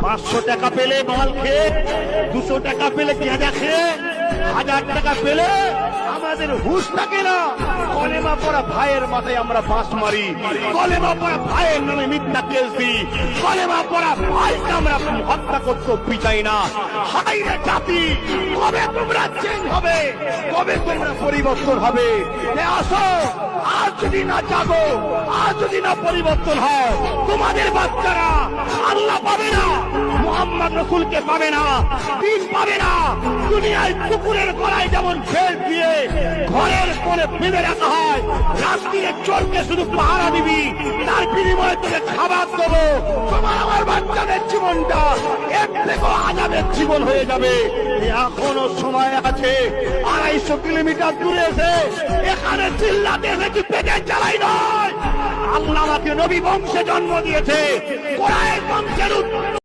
500 টাকা পেলে মাল খেয়ে, 200 টাকা পেলে গেঁজা খেয়ে, 1000 টাকা পেলে আমাদের হুঁশ থাকে না। কলেমা পড়া ভাইয়ের মাথায় আমরা বাঁশ মারি, কলেমা পড়া ভাইয়ের নামে মিথ্যা কেস দিই, কলেমা পড়া ভাইকে আমরা হত্যা করতে পিছাই না। হাই রে জাতি, কবে তোমরা চেঞ্জ হবে, কবে তোমরা পরিবর্তন হবে? আসো, আজ যদি না জাগো, আজ যদি না পরিবর্তন হয়, তোমাদের বাচ্চারা আল্লাহ পাবে না, মুহাম্মদ রাসূলকে পাবে না, দিন পাবে না। দুনিয়ায় কুকুরের গলায় যেমন ফেল দিয়ে ঘরের কোণে বেঁধে রাখা হয়, রাত্রিরে চোরকে শুধু পাহারা দিবি, তার বিনিময়ে তোকে খাবার দেবো। তোমার আমার বাচ্চাদের জীবনটা এর থেকে আজাদের জীবন হয়ে যাবে। এখনো সময় আছে। 250 কিলোমিটার দূরে এসে এখানে চিল্লাতে এসে কি পেটের জ্বালাই নয়। আল্লাহ আমাকে নবী বংশে জন্ম দিয়েছে, কোরআনের বংশের